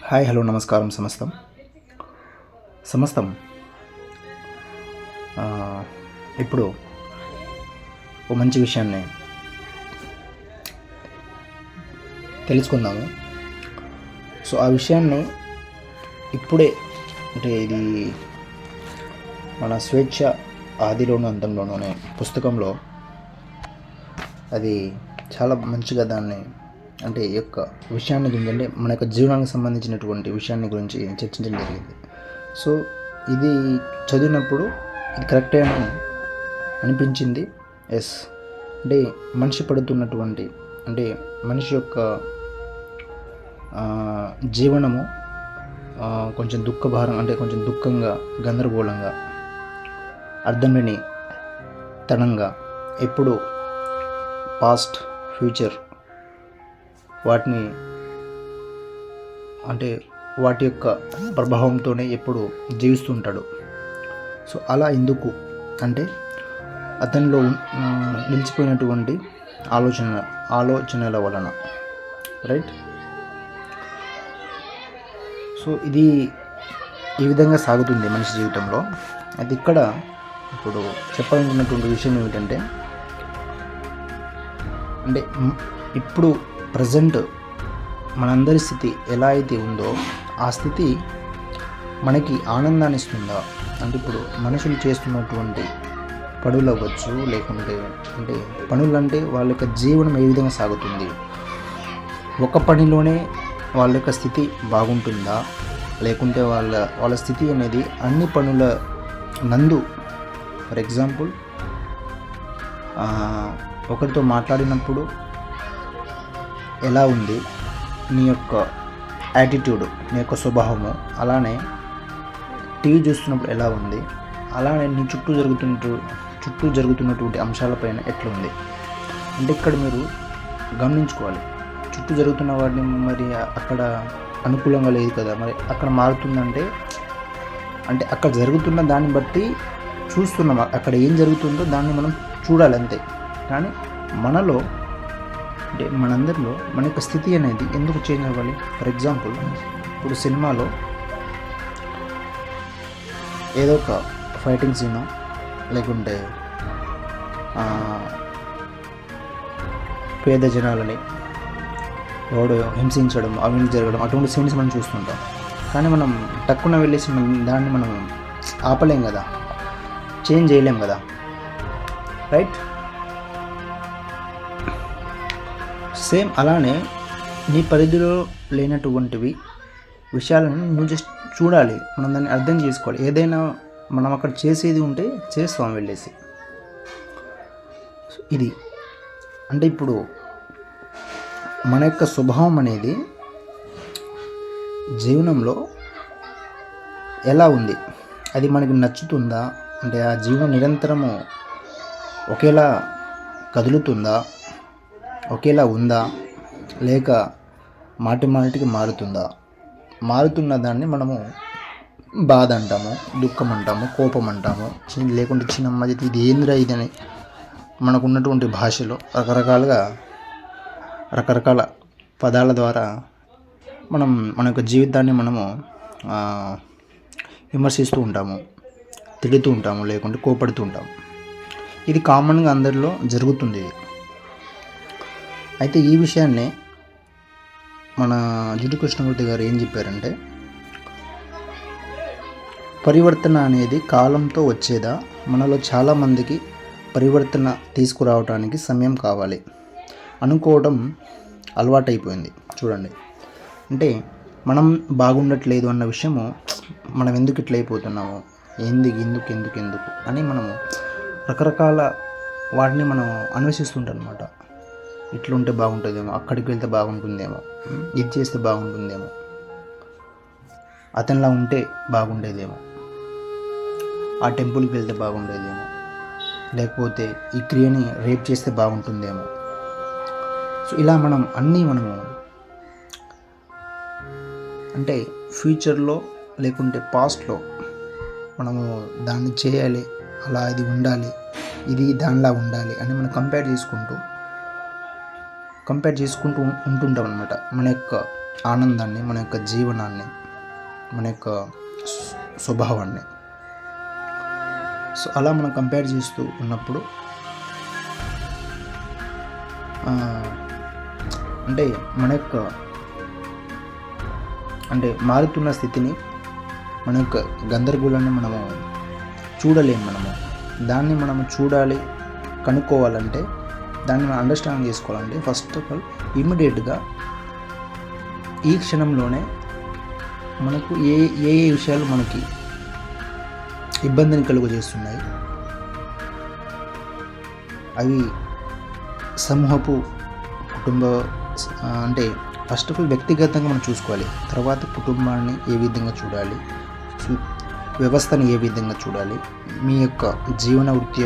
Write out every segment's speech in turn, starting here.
Hi hello నమస్కారం సమస్తం సమస్తం ఆ, ఇప్పుడు ఒక మంచి విషయాన్ని తెలుసుకుందాము. సో ఆ విషయాన్ని ఇప్పుడే అంటే ఇది మన స్వేచ్ఛ ఆదిలోను అంతంలోను అనే పుస్తకంలో అది చాలా మంచిగా దాన్ని అంటే ఈ యొక్క విషయాన్ని గురించి అంటే మన యొక్క జీవనానికి సంబంధించినటువంటి విషయాన్ని గురించి చర్చించడం జరిగింది. సో ఇది చదివినప్పుడు ఇది కరెక్టే అని అనిపించింది. ఎస్, అంటే మనిషి పడుతున్నటువంటి అంటే మనిషి యొక్క జీవనము కొంచెం దుఃఖభారం అంటే కొంచెం దుఃఖంగా గందరగోళంగా అర్థమని తనంగా ఎప్పుడు పాస్ట్ ఫ్యూచర్ వాటిని అంటే వాటి యొక్క ప్రభావంతోనే ఎప్పుడు జీవిస్తుంటాడు. సో అలా ఎందుకు అంటే అతనిలో నిలిచిపోయినటువంటి ఆలోచనల వలన, రైట్. సో ఇది ఈ విధంగా సాగుతుంది మనిషి జీవితంలో. అది ఇక్కడ ఇప్పుడు చెప్పాలనుకున్నటువంటి విషయం ఏమిటంటే అంటే ఇప్పుడు ప్రజెంట్ మనందరి స్థితి ఎలా అయితే ఉందో ఆ స్థితి మనకి ఆనందాన్ని ఇస్తుందా? అంటే ఇప్పుడు మనుషులు చేస్తున్నటువంటి పనులు అవ్వచ్చు, లేకుంటే అంటే పనులు అంటే వాళ్ళ యొక్క జీవనం ఏ విధంగా సాగుతుంది, ఒక పనిలోనే వాళ్ళ యొక్క స్థితి బాగుంటుందా, లేకుంటే వాళ్ళ స్థితి అనేది అన్ని పనుల నందు, ఫర్ ఎగ్జాంపుల్ ఒకరితో మాట్లాడినప్పుడు ఎలా ఉంది నీ యొక్క యాటిట్యూడ్, నీ యొక్క స్వభావము, అలానే టీవీ చూస్తున్నప్పుడు ఎలా ఉంది, అలానే నీ చుట్టూ జరుగుతున్నటువంటి అంశాలపైన ఎట్లా ఉంది. అంటే ఇక్కడ మీరు గమనించుకోవాలి, చుట్టూ జరుగుతున్న వాటిని మరి అక్కడ అనుకూలంగా లేదు కదా, మరి అక్కడ మారుతుందంటే అంటే అక్కడ జరుగుతున్న దాన్ని బట్టి చూస్తున్నాం, అక్కడ ఏం జరుగుతుందో దాన్ని మనం చూడాలి అంతే. కానీ మనలో అంటే మనందరిలో మన యొక్క స్థితి అనేది ఎందుకు చేంజ్ అవ్వాలి? ఫర్ ఎగ్జాంపుల్ ఇప్పుడు సినిమాలో ఏదో ఒక ఫైటింగ్ సీను, లేకుంటే పేద జనాలని ఎవడో హింసించడం, అవినీతి జరగడం, అటువంటి సీన్స్ మనం చూస్తుంటాం. కానీ మనం టక్కున వెళ్ళేసి దాన్ని మనం ఆపలేం కదా, చేంజ్ చేయలేం కదా, రైట్. సేమ్ అలానే నీ పరిధిలో లేనటువంటివి విషయాలను నువ్వు జస్ట్ చూడాలి, మనం దాన్ని అర్థం చేసుకోవాలి. ఏదైనా మనం అక్కడ చేసేది ఉంటే చేస్తాం వెళ్ళేసి. ఇది అంటే ఇప్పుడు మన యొక్క స్వభావం అనేది జీవనంలో ఎలా ఉంది, అది మనకి నచ్చుతుందా, అంటే ఆ జీవనం నిరంతరము ఒకేలా కదులుతుందా, ఒకేలా ఉందా, లేక మాటికి మారుతున్న దాన్ని మనము బాధ అంటాము, దుఃఖం అంటాము, కోపం అంటాము, లేకుంటే చిన్నమ్మది ఇది ఏంద్రా ఇదని మనకు ఉన్నటువంటి భాషలో రకరకాల పదాల ద్వారా మనం మన యొక్క జీవితాన్ని మనము విమర్శిస్తూ ఉంటాము, తిడుతూ ఉంటాము, లేకుంటే కోపడుతూ ఉంటాము. ఇది కామన్గా అందరిలో జరుగుతుంది. అయితే ఈ విషయాన్ని మన జిడ్డు కృష్ణమూర్తి గారు ఏం చెప్పారంటే, పరివర్తన అనేది కాలంతో వచ్చేదా, మనలో చాలామందికి పరివర్తన తీసుకురావడానికి సమయం కావాలి అనుకోవడం అలవాటైపోయింది. చూడండి, అంటే మనం బాగుండట్లేదు అన్న విషయము, మనం ఎందుకు ఇట్లా అయిపోతున్నాము, ఎందుకు అని మనము రకరకాల వాటిని మనం అన్వేషిస్తుంటాం అనమాట. ఇట్లుంటే బాగుంటుందేమో, అక్కడికి వెళ్తే బాగుంటుందేమో, ఇది చేస్తే బాగుంటుందేమో, అతనిలా ఉంటే బాగుండేదేమో, ఆ టెంపుల్కి వెళ్తే బాగుండేదేమో, లేకపోతే ఈ క్రియని రేప్ చేస్తే బాగుంటుందేమో. సో ఇలా మనము అంటే ఫ్యూచర్లో లేకుంటే పాస్ట్లో మనము దాన్ని చేయాలి, అలా ఇది ఉండాలి, ఇది దానిలా ఉండాలి అని మనం కంపేర్ చేసుకుంటూ ఉంటుంటాం అనమాట. మన యొక్క ఆనందాన్ని, మన యొక్క జీవనాన్ని, మన యొక్క స్వభావాన్ని. సో అలా మనం కంపేర్ చేస్తూ ఉన్నప్పుడు అంటే మన యొక్క మారుతున్న స్థితిని, మన యొక్క గందరగోళాన్ని మనము చూడలేము. దాన్ని మనము చూడాలి, కనుక్కోవాలంటే, దాన్ని మనం అండర్స్టాండ్ చేసుకోవాలంటే ఫస్ట్ ఆఫ్ ఆల్ ఇమ్మీడియట్గా ఈ క్షణంలోనే మనకు ఏ విషయాలు మనకి ఇబ్బందిని కలుగజేస్తున్నాయి, అవి సమూహపు కుటుంబ అంటే ఫస్ట్ ఆఫ్ ఆల్ వ్యక్తిగతంగా మనం చూసుకోవాలి. తర్వాత కుటుంబాన్ని ఏ విధంగా చూడాలి, వ్యవస్థను ఏ విధంగా చూడాలి, మీ యొక్క జీవన వృత్తి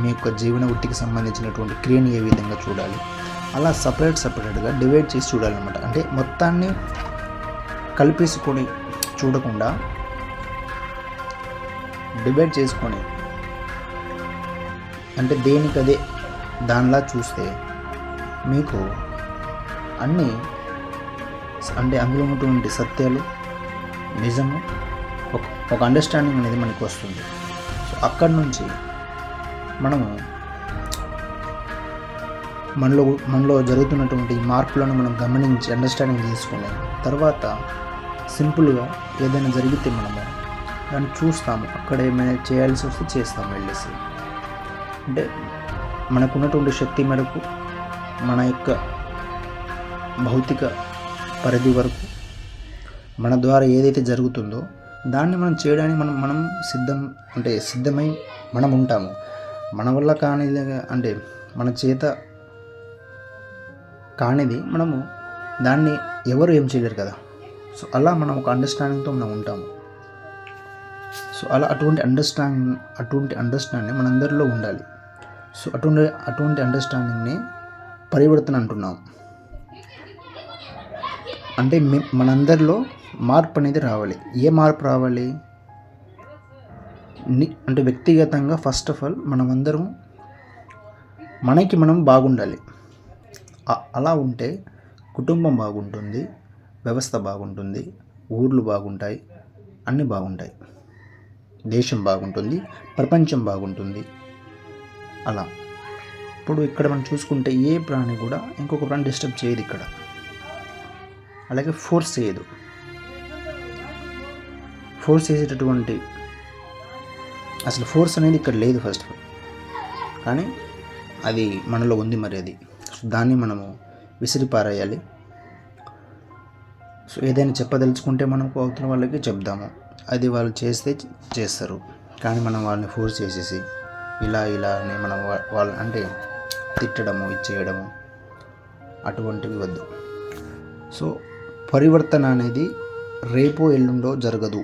మీ యొక్క జీవన వృత్తికి సంబంధించినటువంటి క్రియను ఏ విధంగా చూడాలి, అలా సపరేట్గా డివైడ్ చేసి చూడాలన్నమాట. అంటే మొత్తాన్ని కలిపేసుకొని చూడకుండా డివైడ్ చేసుకొని, అంటే దేనికదే దానిలా చూస్తే మీకు అన్నీ అందులో ఉన్నటువంటి సత్యాలు, నిజము, ఒక అండర్స్టాండింగ్ అనేది మనకు వస్తుంది. సో అక్కడి నుంచి మనలో జరుగుతున్నటువంటి మార్పులను మనం గమనించి అండర్స్టాండింగ్ చేసుకుని తర్వాత సింపుల్గా ఏదైనా జరిగితే మనము దాన్ని చూస్తాము. అక్కడ ఏమైనా చేయాల్సి వస్తే చేస్తాము వెళ్ళేసి. అంటే మనకున్నటువంటి శక్తి మేరకు మన యొక్క భౌతిక పరిధి వరకు మన ద్వారా ఏదైతే జరుగుతుందో దాన్ని మనం చేయడానికి మనం సిద్ధమై మనం ఉంటాము. మన వల్ల కానిది, అంటే మన చేత కానిది మనము దాన్ని ఎవరు ఏం చేయలేరు కదా. సో అలా మనం ఒక అండర్స్టాండింగ్తో మనం ఉంటాము. సో అలా అటువంటి అండర్స్టాండింగ్ మనందరిలో ఉండాలి. సో అటువంటి అండర్స్టాండింగ్ని పరివర్తన అంటున్నాం. అంటే మనందరిలో మార్పు అనేది రావాలి. ఏ మార్పు రావాలి అంటే వ్యక్తిగతంగా ఫస్ట్ ఆఫ్ ఆల్ మనమందరం మనం బాగుండాలి. అలా ఉంటే కుటుంబం బాగుంటుంది, వ్యవస్థ బాగుంటుంది, ఊర్లు బాగుంటాయి, అన్నీ బాగుంటాయి, దేశం బాగుంటుంది, ప్రపంచం బాగుంటుంది. అలా ఇప్పుడు ఇక్కడ మనం చూసుకుంటే ఏ ప్రాణి కూడా ఇంకొక ప్రాణి డిస్టర్బ్ చేయదు ఇక్కడ. అలాగే ఫోర్స్ చేయదు. ఫోర్స్ చేసేటటువంటి అసలు ఫోర్స్ అనేది ఇక్కడ లేదు ఫస్ట్ ఆఫ్ ఆల్. కానీ అది మనలో ఉంది. మరి అది దాన్ని మనము విసిరిపారేయాలి. సో ఏదైనా చెప్పదలుచుకుంటే మనకు అవతల వాళ్ళకి చెప్దాము, అది వాళ్ళు చేస్తారు. కానీ మనం వాళ్ళని ఫోర్స్ చేసేసి ఇలా అని మనం వాళ్ళని అంటే తిట్టడము, ఇచ్చేయడము అటువంటివి వద్దు. సో పరివర్తన అనేది రేపో ఎల్లుండో జరగదు.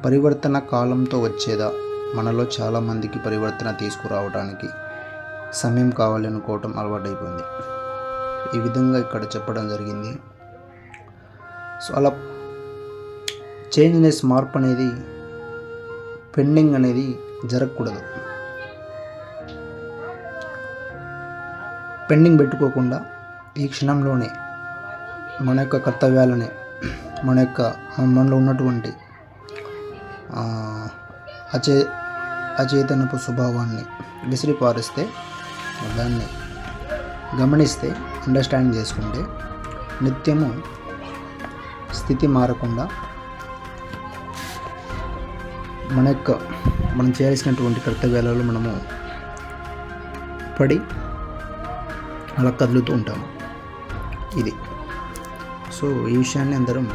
పరివర్తన కాలంతో వచ్చేదా? మనలో చాలామందికి పరివర్తన తీసుకురావడానికి సమయం కావాలి అనుకోవటం అలవాటైపోయింది. ఈ విధంగా ఇక్కడ చెప్పడం జరిగింది. సో అలా చేంజ్నెస్, మార్పు అనేది, పెండింగ్ అనేది జరగకూడదు. పెండింగ్ పెట్టుకోకుండా ఈ క్షణంలోనే మన యొక్క కర్తవ్యాలని, మనలో ఉన్నటువంటి అచేతనపు స్వభావాన్ని విసిరిపారిస్తే, దాన్ని గమనిస్తే, అండర్స్టాండ్ చేసుకుంటే నిత్యము స్థితి మారకుండా మనం చేయాల్సినటువంటి కర్తవ్యాలలో మనము పడి అలా కదులుతూ ఉంటాము. ఇది. సో ఈ విషయాన్ని అందరం